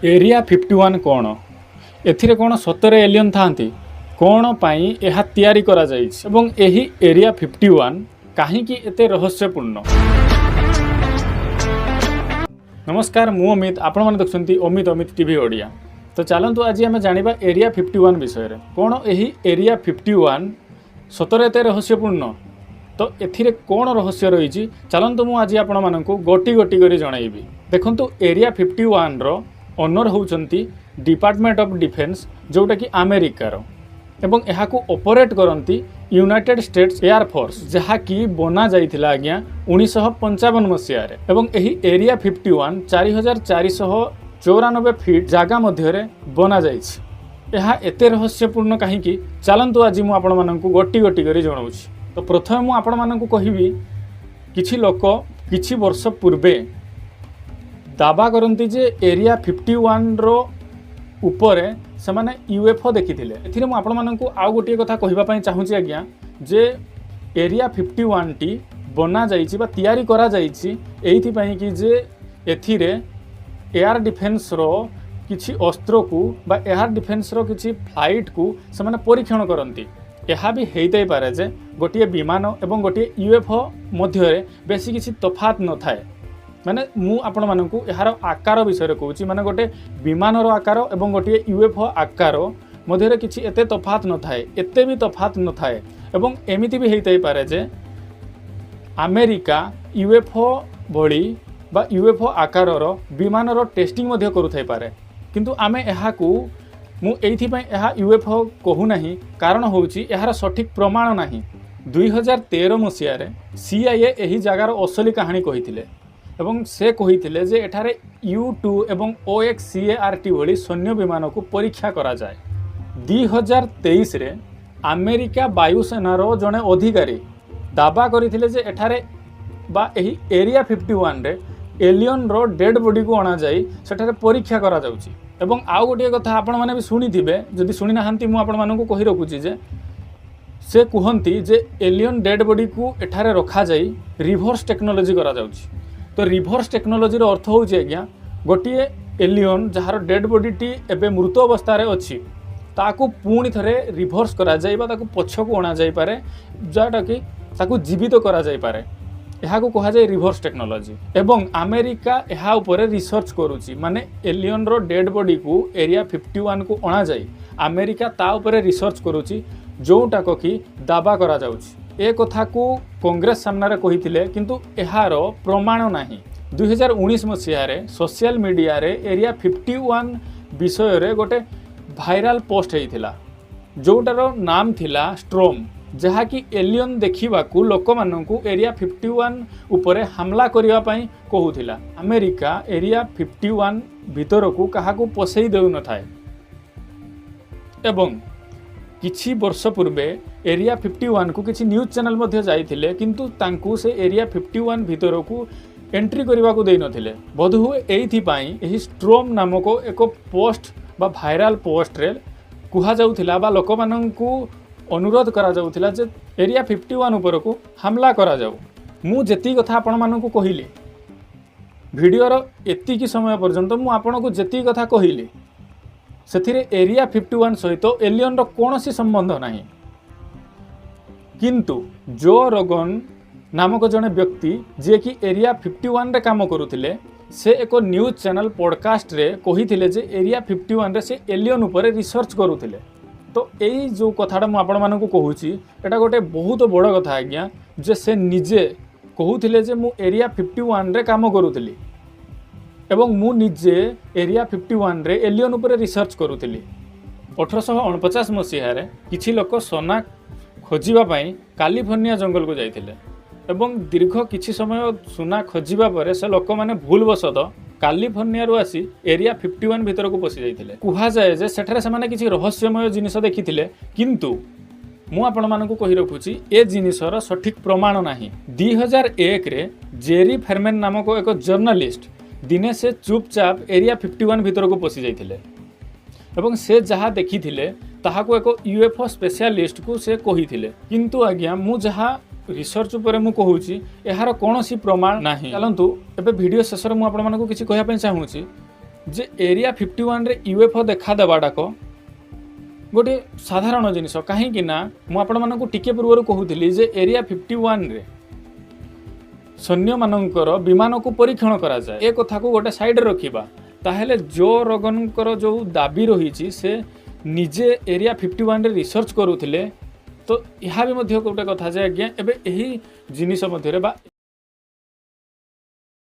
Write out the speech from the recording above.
Area 51 कौन एथिरे कौन सतरे एलियन थांती कौन पाई एहा तैयारी करा जाइछि एवं एही एरिया 51 काहींकि एते रहस्यपूर्ण। नमस्कार मु अमित आपण माने देखछंती अमित टीवी ओडिया। तो चलतु आज आम जानिबा एरिया 51 विषय रे कौन एही एरिया 51 सतरे एते रहस्यपूर्ण। तो एथिरे कौन रहस्य रही चलतु मु आज आपण मानकु गोटी गोटी करी जणाइबी। देखंतु एरिया 51 रो ओनर होउचंती डिपार्टमेंट ऑफ डिफेन्स जोटा कि अमेरिकार एवं यहाँ को ऑपरेट करती यूनाइटेड स्टेट्स एयर फोर्स जहाँ की बना जाइथिला आज्ञा 1955 मसीह एवं एही एरिया 51 4494 फीट जगह मध्य बना जाइछि। यह एते रहस्यपूर्ण कहीं चलतु आज मु आपण मानकु गोटी गोटी करी जणाउछि। तो प्रथम मु आपण मानकु कहिबी किछि लोक किछि वर्ष पूर्वे दावा करती जे एरिया 51 रो उपरे से माने यूएफओ देखिथिले। एथिरे मु आपण मानकु आउ गोटे कथा कहिबा पई चाहूची आज्ञा जे एरिया 51 टी बना जाइछि बा तयारी करा जाइछि एथि पई कि जे एथिरे एयर डिफेन्स रो किछि अस्त्र को बा एयर डिफेन्स रो किछि फ्लाइट को से माने परीक्षण करंती। यह भी हेइतै पारे जे गोटे विमान एवं गोटे यूएफओ मध्य बेसी किछि तफात न थाए। माने मु आपण मानकु यार आकार विषय कहूँ माने गोटे विमान आकार एवं गोटे यूएफओ आकार मध्य किछि एते तफात न थाए, एते भी तफात न थाए। एवं एमिति भी हेइतै पारे जे अमेरिका यूएफओ भली बा यूएफओ आकार विमान टेस्टिंग मध्य करुथाई पारे, किंतु आमे एहाकु मु एइथि पई एहा यूएफओ कहू नाही कारण होउची एहार सठिक प्रमाण नाही। 2013 मसीह रे सीआईए एही जगार असली कहानी कहिथिले एवं से कहिथिले जे एठारे U2 एवं OXCART भली सैन्य विमान को परीक्षा करा जाए। 2023 रे अमेरिका वायुसेनार जड़े अधिकारी दावा करथिले जे एठारे बा एही एरिया 51 रे एलियन रो डेड बॉडी को अणा जाई सेठारे परीक्षा करा जाउची। एवं आउ गोटे कथा आपण माने भी सुनिथिबे, जदि सुनि नाहंती मु आपण मानकु कहि रखुची जे से कहती जे एलियन डेड बॉडी को एठारे रखा जाई रिवर्स टेक्नोलॉजी करा जाउची। तो रिवर्स टेक्नोलॉजी रो अर्थ होउची आज्ञा गोटे एलियन जहार डेड बॉडी टी एबे मृत अवस्था रे अछि ताकू पुणी थरे रिवर्स करा जाई बा ताकू पछकू अणा जाई पारे जाटा कि ताकू जीवित करा जाई पारे। यहाँ को कहा जाए रिवर्स टेक्नोलॉजी एवं अमेरिका यहाँ उपरे रिसर्च करुची माने एलियन रो डेड बॉडी को एरिया 51 को अणा जाई अमेरिका ता उपरे रिसर्च करुची जोटाक कि दावा करा जाउची। ए कथा को कांग्रेस सामने कहिथिले किंतु एहार प्रमाण नाही। 2019 मसीह रे सोशल मीडिया रे एरिया 51 विषय रे गोटे भाइराल पोस्ट हेइथिला जोटार नाम थिला स्ट्रोम, जहाँ कि एलियन देखिबाकू लोक मानकू एरिया 51 उपरे हमला करिवा पई कहूथिला। अमेरिका एरिया 51 भीतर को काहाकू पसई देउ न थाए एवं किछि वर्ष पूर्वे एरिया 51 को किछि न्यूज चैनल मध्य जाइथिले किंतु तांकू से एरिया 51 भीतर को एंट्री करने को दे नथिले। बोधहुए एथि पई एही स्ट्रोम नामक एक पोस्ट बा भाइराल पोस्ट रे कुहा जाउथिला बा लोक मानकू अनुरोध करा जाउथिला जे एरिया 51 ऊपर को हमला करा जाऊ। मु जेती कथा आपण मानकू कहिली वीडियो रो एतिकी समय पर्यंत मु आपण को जेती कथा कहिली सेथिरे एरिया 51 सहित एलियन रो कोनोसी संबंध नाही। किंतु जो रोगन नामक जने व्यक्ति जे कि एरिया 51 रे काम करुथिले से एक न्यूज चैनल पॉडकास्ट रे कहिथिले जे एरिया 51 रे से एलियन ऊपर रिसर्च करुथिले। तो यही जो कथाटा मु आपण मानकू कहूची एटा गोटे बहुत बड़ कथा आज्ञा जे से निजे कहूथिले जे मु एरिया 51 रे काम करुथिली एवं मु निजे एरिया 51 रे एलियन ऊपर रिसर्च करुथिली। 1849 मसीह रे किछि लोक सोना खोजिबा पई कैलिफोर्निया जंगल को जाइथिले एवं दीर्घ किछि समय सोना खोजिबा परे से लोक माने भूलवशत कैलिफोर्निया रो आसी एरिया 51 भीतर को पसि जाइथिले। कुहा जाए जे सेठारे से माने किछि रहस्यमय जिनिस देखिथिले किंतु मु आपण मानकू कहि रखुची ए जिनिसर सठिक प्रमाण नाही। 2001 रे जेरी फेरमैन नामक एक जर्नलिस्ट दिने से चुपचाप एरिया 51 भीतर को पसि जाइथिले एवं से जहाँ देखिथिले ताहाको एक यूएफओ स्पेशलिस्ट को से कहिथिले। किंतु आज्ञा मु जहाँ रिसर्च उपरे मु कहूची एहार कोनोसी प्रमाण नाही। चलंतु एबे वीडियो शेष रे मु आपण मानकू किछि कहया पय चाहूची जे एरिया 51 रे यूएफओ देखा देवाटाक गोटे साधारण जिनिस कहीं ना मु आपण मानकु टिके पूर्व कहूली जे एरिया 51 रे सैन्य मानकर विमान को परीक्षण करा जाए ए कथा को गोटे साइड रखिबा ताहेले जो रगनकर जो दाबी रही से निजे एरिया 51 रे रिसर्च करूथिले तो यह भी गोटे कथा जे आज्ञा एबे एही जिनिस मध्यरे बा